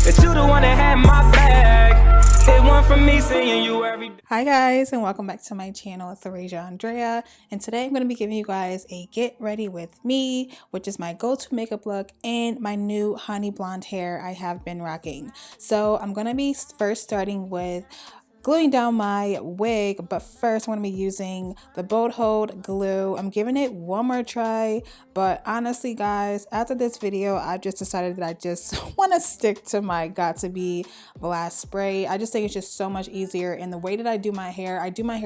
But you the one that had my back. It went from me seeing you every day. Hi guys, and welcome back to my channel. It's Laurasia Andrea, and today I'm going to be giving you guys a get ready with me, which is my go-to makeup look and my new honey blonde hair I have been rocking. So I'm going to be first starting with gluing down my wig, but first I'm going to be using the Bold Hold glue. I'm giving it one more try, but honestly guys, after this video I just decided that I just want to stick to my Got2b blast spray. I just think it's just so much easier, and the way that I do my hair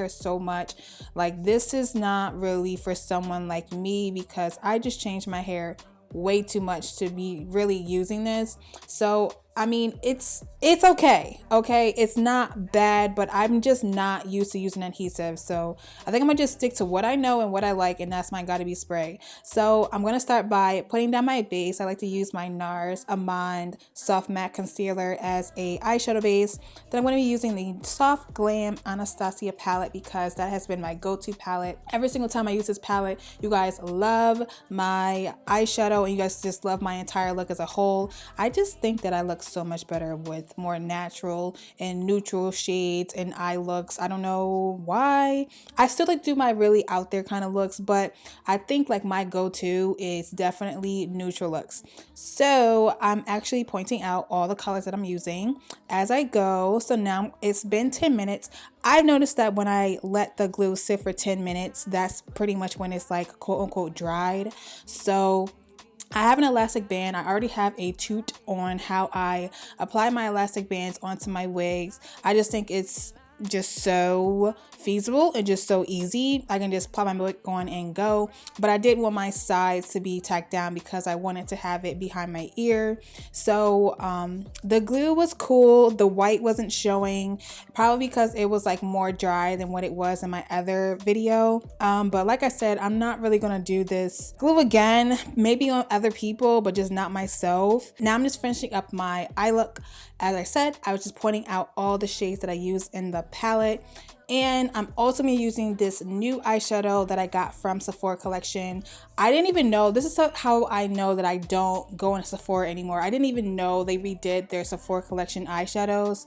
so much, like, this is not really for someone like me because I just changed my hair way too much to be really using this. So I mean, it's okay, it's not bad, but I'm just not used to using adhesive, so I think I'm gonna just stick to what I know and what I like, and that's my Got2b spray. So I'm gonna start by putting down my base. I like to use my NARS Amande Soft Matte Concealer as a eyeshadow base. Then I'm gonna be using the Soft Glam Anastasia palette because that has been my go-to palette. Every single time I use this palette, you guys love my eyeshadow and you guys just love my entire look as a whole. I just think that I look so much better with more natural and neutral shades and eye looks. I don't know why. I still like to do my really out there kind of looks, but I think like my go-to is definitely neutral looks. So I'm actually pointing out all the colors that I'm using as I go. So now it's been 10 minutes. I've noticed that when I let the glue sit for 10 minutes, that's pretty much when it's like quote unquote dried. So I have an elastic band. I already have a toot on how I apply my elastic bands onto my wigs. I just think it's just so feasible and just so easy. I can just pop my wig on and go, but I did want my sides to be tacked down because I wanted to have it behind my ear. So the glue was cool. The white wasn't showing, probably because it was like more dry than what it was in my other video. But like I said, I'm not really gonna do this glue again, maybe on other people, but just not myself. Now I'm just finishing up my eye look. As I said, I was just pointing out all the shades that I use in the palette. And I'm also gonna be using this new eyeshadow that I got from Sephora collection. I didn't even know, this is how I know that I don't go into Sephora anymore. I didn't even know they redid their Sephora collection eyeshadows.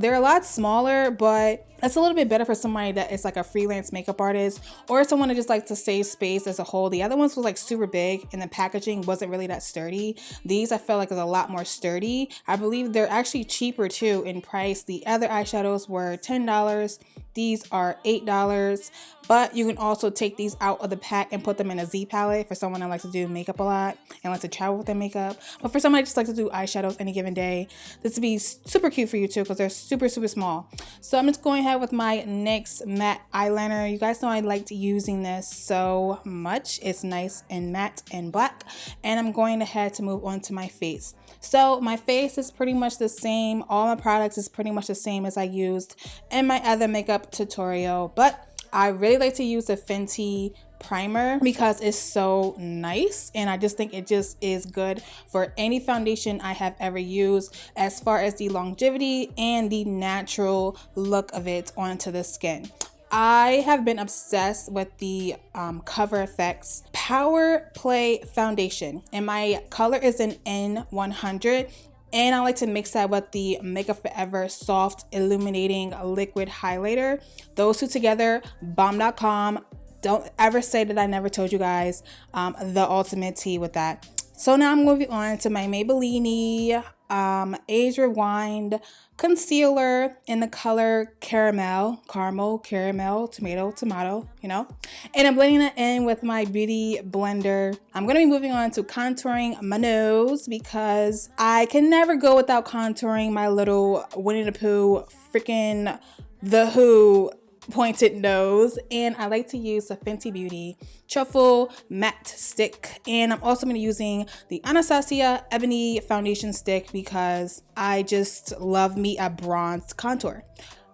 They're a lot smaller, but that's a little bit better for somebody that is like a freelance makeup artist or someone that just likes to save space as a whole. The other ones was like super big and the packaging wasn't really that sturdy. These I felt like is a lot more sturdy. I believe they're actually cheaper too in price. The other eyeshadows were $10. These are $8, but you can also take these out of the pack and put them in a Z palette for someone that likes to do makeup a lot and likes to travel with their makeup. But for somebody that just likes to do eyeshadows any given day, this would be super cute for you too because they're super small. So I'm just going ahead with my NYX matte eyeliner. You guys know I liked using this so much. It's nice and matte and black. And I'm going ahead to move on to my face. So my face is pretty much the same. All my products is pretty much the same as I used in my other makeup tutorial, but I really like to use the Fenty primer because it's so nice, and I just think it just is good for any foundation I have ever used as far as the longevity and the natural look of it onto the skin. I have been obsessed with the Cover FX Power Play foundation, and my color is an N100. And I like to mix that with the Makeup Forever Soft Illuminating Liquid Highlighter. Those two together, bomb.com. Don't ever say that I never told you guys the ultimate tea with that. So now I'm moving on to my Maybelline Age Rewind concealer in the color caramel, tomato, you know, and I'm blending it in with my beauty blender. I'm going to be moving on to contouring my nose because I can never go without contouring my little Winnie the Pooh freaking The Who pointed nose, and I like to use the Fenty Beauty Truffle Matte Stick, and I'm also going to be using the Anastasia Ebony Foundation Stick because I just love me a bronze contour.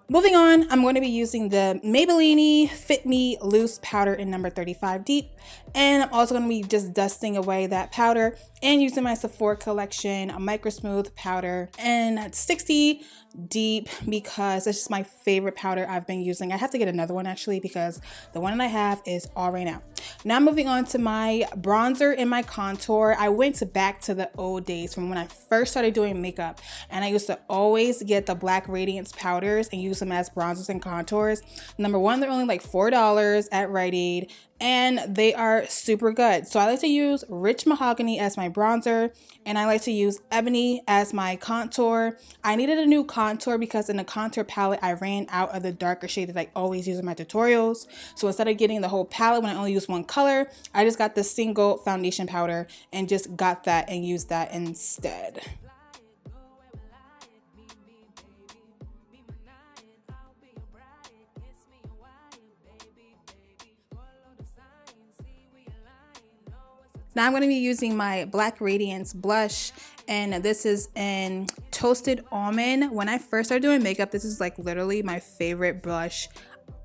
Moving on, I'm going to be using the Maybelline Fit Me Loose Powder in number 35 Deep. And I'm also going to be just dusting away that powder and using my Sephora collection Micro Smooth powder in 60 Deep because it's just my favorite powder I've been using. I have to get another one actually because the one that I have is all right now. Now moving on to my bronzer and my contour. I went back to the old days from when I first started doing makeup, and I used to always get the Black Radiance powders and use them as bronzers and contours. Number one, they're only like $4 at Rite Aid, and they are super good. So I like to use Rich Mahogany as my bronzer, and I like to use Ebony as my contour. I needed a new contour because in the contour palette, I ran out of the darker shade that I always use in my tutorials. So instead of getting the whole palette when I only use one color, I just got the single foundation powder and just got that and used that instead. Now I'm going to be using my Black Radiance blush, and this is in Toasted Almond. When I first started doing makeup, this is like literally my favorite blush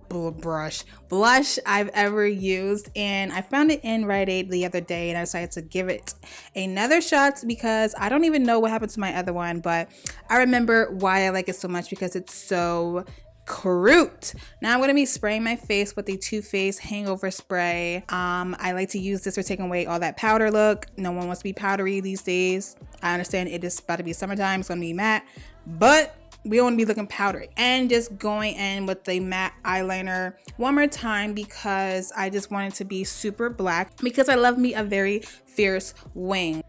I've ever used, and I found it in Rite Aid the other day, and I decided to give it another shot because I don't even know what happened to my other one, but I remember why I like it so much because it's so cute. Now I'm going to be spraying my face with the Toofaced hangover spray. I like to use this for taking away all that powder look. No one wants to be powdery these days. I understand it is about to be summertime, it's going to be matte, but we don't want to be looking powdery. And just going in with the matte eyeliner one more time because I just want it to be super black because I love me a very fierce wing.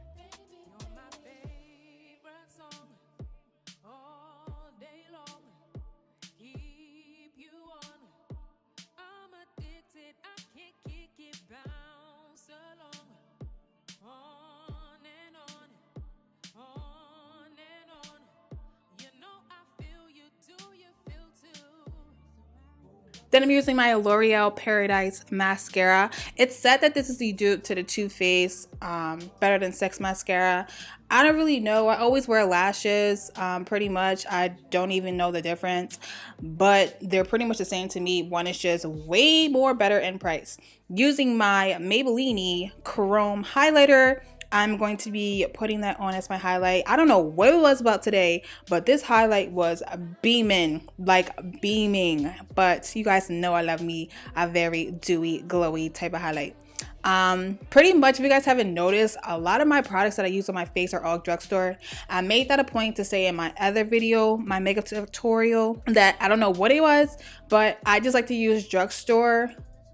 Then I'm using my L'Oreal Paradise mascara. It's said that this is the dupe to the Too Faced Better Than Sex mascara. I don't really know. I always wear lashes pretty much. I don't even know the difference, but they're pretty much the same to me. One is just way more better in price. Using my Maybelline Chrome highlighter, I'm going to be putting that on as my highlight. I don't know what it was about today, but this highlight was beaming, like beaming. But you guys know I love me a very dewy, glowy type of highlight. Pretty much, if you guys haven't noticed, a lot of my products that I use on my face are all drugstore. I made that a point to say in my other video, my makeup tutorial, that I don't know what it was, but I just like to use drugstore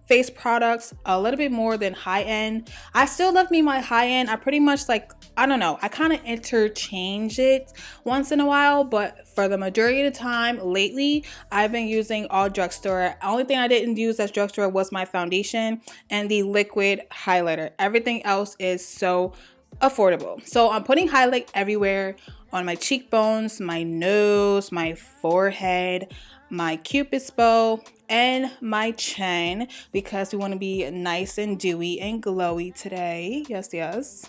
face products a little bit more than high end. I still love me my high end. I pretty much like, I don't know, I kind of interchange it once in a while, but for the majority of the time lately, I've been using all drugstore. Only thing I didn't use as drugstore was my foundation and the liquid highlighter. Everything else is so affordable. So I'm putting highlight everywhere, on my cheekbones, my nose, my forehead, my cupid's bow, and my chin, because we want to be nice and dewy and glowy today. Yes, yes.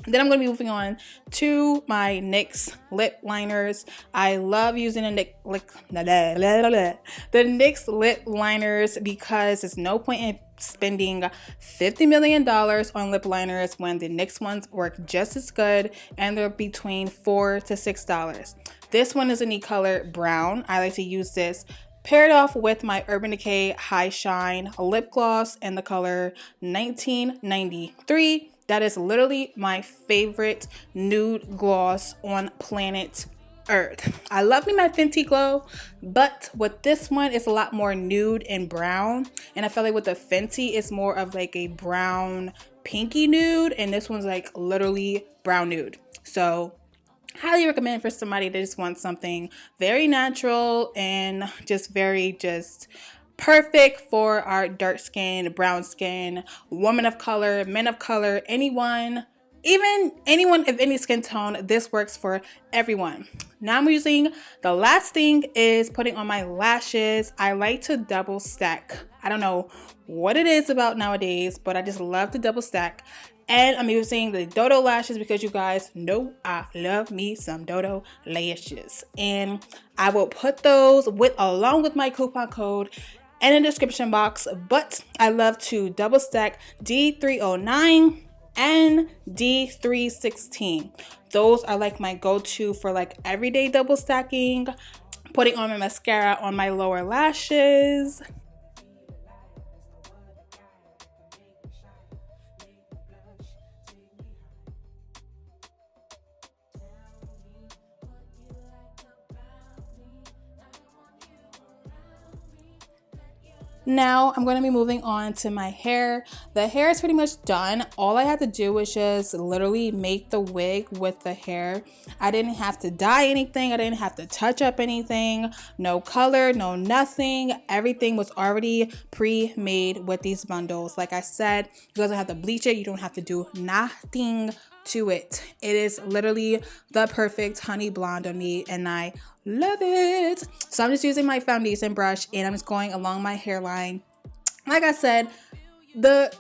Then I'm going to be moving on to my NYX lip liners. I love using the NYX lip liners because there's no point in spending $50 million on lip liners when the NYX ones work just as good, and they're between $4 to $6. This one is in the color brown. I like to use this paired off with my Urban Decay High Shine lip gloss in the color 1993. That is literally my favorite nude gloss on planet Earth. I love me my Fenty Glow, but with this one, it's a lot more nude and brown. And I feel like with the Fenty, it's more of like a brown pinky nude. And this one's like literally brown nude. So highly recommend for somebody that just wants something very natural and just very perfect for our dark skin, brown skin, women of color, men of color, anyone, even anyone of any skin tone. This works for everyone. Now I'm using, the last thing is putting on my lashes. I like to double stack. I don't know what it is about nowadays, but I just love to double stack. And I'm using the Dodo lashes because you guys know I love me some Dodo lashes. And I will put those along with my coupon code in the description box. But I love to double stack D309 and D316. Those are like my go-to for like everyday double stacking. Putting on my mascara on my lower lashes. Now I'm going to be moving on to my hair. The hair is pretty much done. All I had to do was just literally make the wig with the hair. I didn't have to dye anything. I didn't have to touch up anything. No color, no nothing. Everything was already pre-made with these bundles. Like I said, you guys don't have to bleach it. You don't have to do nothing to it. It is literally the perfect honey blonde on me, and I love it. So I'm just using my foundation brush and I'm just going along my hairline. Like I said, the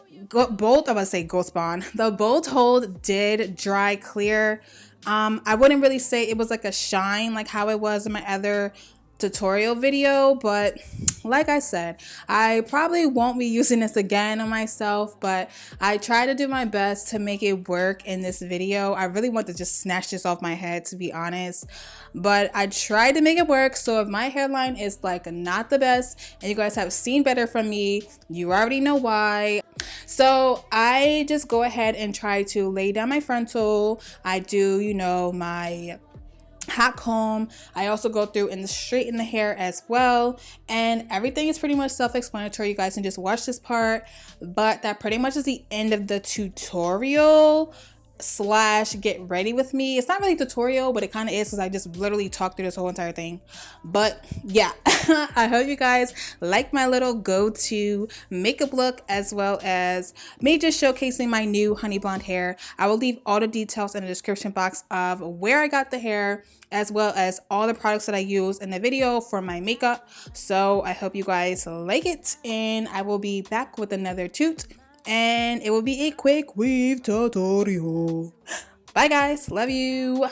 bolt, I was say Ghost Bond, the bolt hold did dry clear. I wouldn't really say it was like a shine like how it was in my other tutorial video, but like I said, I probably won't be using this again on myself, but I try to do my best to make it work in this video. I really want to just snatch this off my head, to be honest, but I tried to make it work. So if my hairline is like not the best and you guys have seen better from me, you already know why. So I just go ahead and try to lay down my frontal. I do, you know, my hot comb. I also go through and straighten the hair as well, and everything is pretty much self-explanatory. You guys can just watch this part, but that pretty much is the end of the tutorial slash get ready with me. It's not really a tutorial, but it kind of is, because I just literally talked through this whole entire thing. But yeah, I hope you guys like my little go-to makeup look, as well as me just showcasing my new honey blonde hair. I will leave all the details in the description box of where I got the hair, as well as all the products that I use in the video for my makeup. So I hope you guys like it, and I will be back with another toot, and it will be a quick weave tutorial. Bye guys, love you.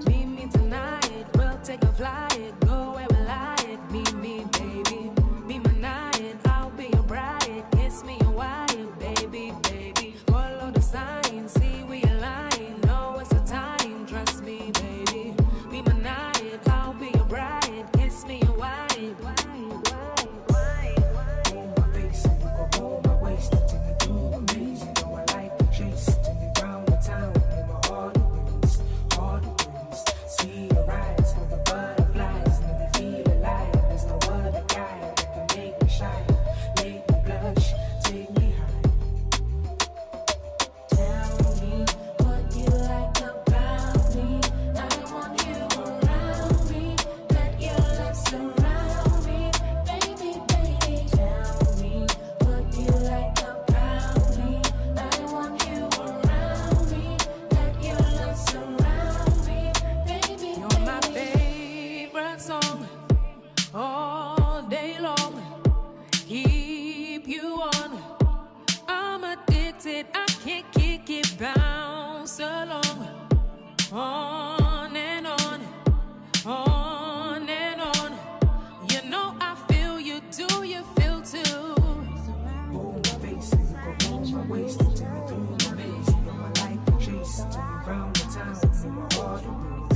Meet me tonight, we'll take a flight, go where we like. Meet me, baby, be my night, I'll be your bride. Kiss me a while, baby, baby. Follow the signs, see we align. Know it's the time, trust me, baby. Be my night, I'll be your bride. Kiss me a while. Hold my face and you go hold my waist. Take me through a maze, you know I like the chase. Take me round the town in my heart. See your eyes with the butterflies, make me feel alive. There's no other guy that can make me shine, make me blush, take me high. Tell me what you like about me. I want you around me. Let your love surround me, baby, baby. Tell me what you like about me. I want you around me. Let your love surround me, baby. You're my favorite song, all day long. Keep you on. I'm addicted, I can't kick it, bounce along. On and on, on and on. You know I feel you, do you feel too? Hold my face and you go hold my waist. Take me through the maze, you know I like the chase. Take me round the town in my heart.